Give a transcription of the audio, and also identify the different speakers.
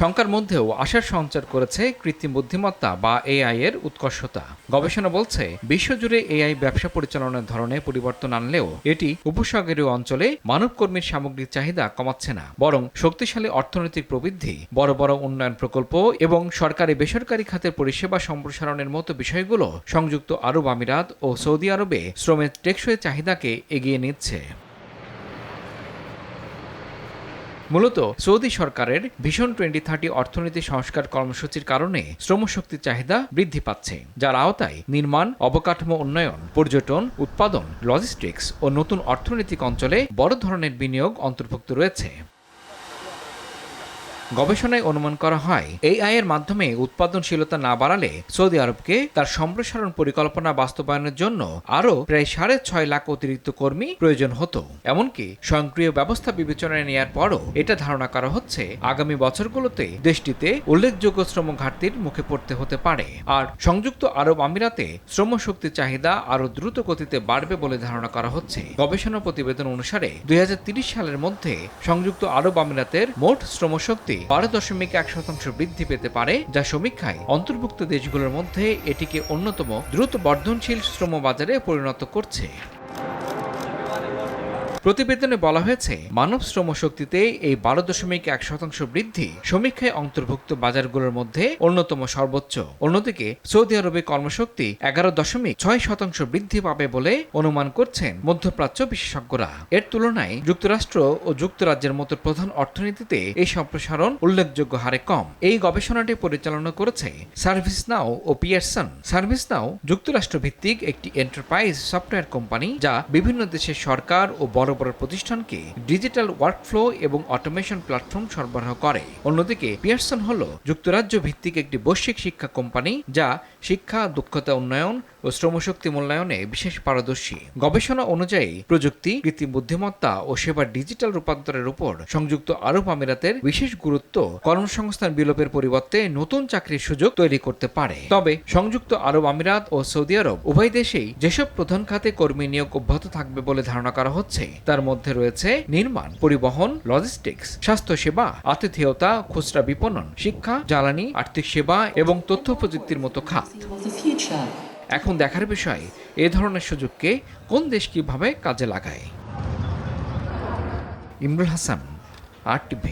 Speaker 1: শঙ্কার মধ্যেও আশার সঞ্চার করেছে কৃত্রিম বুদ্ধিমত্তা বা এআই এর উৎকর্ষতা। গবেষণা বলছে বিশ্বজুড়ে এআই ব্যবসা পরিচালনার ধরনে পরিবর্তন আনলেও এটি উপসাগরীয় অঞ্চলে মানবকর্মীর সামগ্রিক চাহিদা কমাচ্ছে না, বরং শক্তিশালী অর্থনৈতিক প্রবৃদ্ধি, বড় বড় উন্নয়ন প্রকল্প এবং সরকারি বেসরকারি খাতের পরিষেবা সম্প্রসারণের মতো বিষয়গুলো সংযুক্ত আরব আমিরাত ও সৌদি আরবে শ্রমের টেকসই চাহিদাকে এগিয়ে নিচ্ছে। মূলত সৌদি সরকারের ভিশন 2030 অর্থনীতি সংস্কার কর্মসূচির কারণে শ্রমশক্তির চাহিদা বৃদ্ধি পাচ্ছে, যার আওতায় নির্মাণ, অবকাঠামো উন্নয়ন, পর্যটন, উৎপাদন, লজিস্টিক্স ও নতুন অর্থনৈতিক অঞ্চলে বড় ধরনের বিনিয়োগ অন্তর্ভুক্ত রয়েছে। গবেষণায় অনুমান করা হয় এআই এর মাধ্যমে উৎপাদনশীলতা না বাড়ালে সৌদি আরবকে তার সম্প্রসারণ পরিকল্পনা বাস্তবায়নের জন্য আরও প্রায় 6.5 লাখ অতিরিক্ত কর্মী প্রয়োজন হতো। এমনকি স্বয়ংক্রিয় ব্যবস্থা বিবেচনায় নেওয়ার পরও এটা ধারণা করা হচ্ছে আগামী বছরগুলোতে দেশটিতে উল্লেখযোগ্য শ্রম ঘাটতির মুখে পড়তে হতে পারে। আর সংযুক্ত আরব আমিরাতে শ্রমশক্তির চাহিদা আরও দ্রুত গতিতে বাড়বে বলে ধারণা করা হচ্ছে। গবেষণা প্রতিবেদন অনুসারে 2030 সালের মধ্যে সংযুক্ত আরব আমিরাতের মোট শ্রমশক্তি 12.1% বৃদ্ধি পেতে পারে, যা সমীক্ষায় অন্তর্ভুক্ত দেশগুলোর মধ্যে এটিকে অন্যতম দ্রুত বর্ধনশীল শ্রম বাজারে পরিণত করছে। প্রতিবেদনে বলা হয়েছে মানব শ্রমশক্তিতে এই 12.1% বৃদ্ধি সমীক্ষায় অন্তর্ভুক্ত বাজারগুলোর মধ্যে অন্যতম সর্বোচ্চ। অন্যদিকে সৌদি আরবে কর্মশক্তি 11.6% বৃদ্ধি পাবে বলে অনুমান করছেন মধ্যপ্রাচ্য বিশেষজ্ঞরা। এর তুলনায় যুক্তরাষ্ট্র ও যুক্তরাজ্যের মতো প্রধান অর্থনীতিতে এই সম্প্রসারণ উল্লেখযোগ্য হারে কম। এই গবেষণাটি পরিচালনা করেছে সার্ভিসনাও ও পিয়ারসন। সার্ভিসনাও যুক্তরাষ্ট্র ভিত্তিক একটি এন্টারপ্রাইজ সফটওয়্যার কোম্পানি, যা বিভিন্ন দেশের সরকার ও বড় বড় প্রতিষ্ঠানকে ডিজিটাল ওয়ার্কফ্লো এবং অটোমেশন প্ল্যাটফর্ম সরবরাহ করে। অন্যদিকে পিয়ারসন হল যুক্তরাজ্য ভিত্তিক একটি বৈশ্বিক শিক্ষা কোম্পানি, যা শিক্ষা, দক্ষতা উন্নয়ন ও শ্রমশক্তি মূল্যায়নে বিশেষ পারদর্শী। গবেষণা অনুযায়ী প্রযুক্তি, কৃত্রিম বুদ্ধিমত্তা ও সেবার ডিজিটাল রূপান্তরের উপর সংযুক্ত আরব আমিরাতের বিশেষ গুরুত্ব কর্মসংস্থান বিলোপের পরিবর্তে নতুন চাকরির সুযোগ তৈরি করতে পারে। তবে সংযুক্ত আরব আমিরাত ও সৌদি আরব উভয় দেশেই যেসব প্রধান খাতে কর্মী নিয়োগ অব্যাহত থাকবে বলে ধারণা করা হচ্ছে তার মধ্যে রয়েছে নির্মাণ, পরিবহন, লজিস্টিক্স, স্বাস্থ্যসেবা, আতিথেয়তা, খুচরা বিপণন, শিক্ষা, জ্বালানি, আর্থিক সেবা এবং তথ্য প্রযুক্তির মতো খাত। এখন দেখার বিষয় এ ধরনের সুযোগকে কোন দেশ কিভাবে কাজে লাগায়। ইমরুল হাসান, RTV।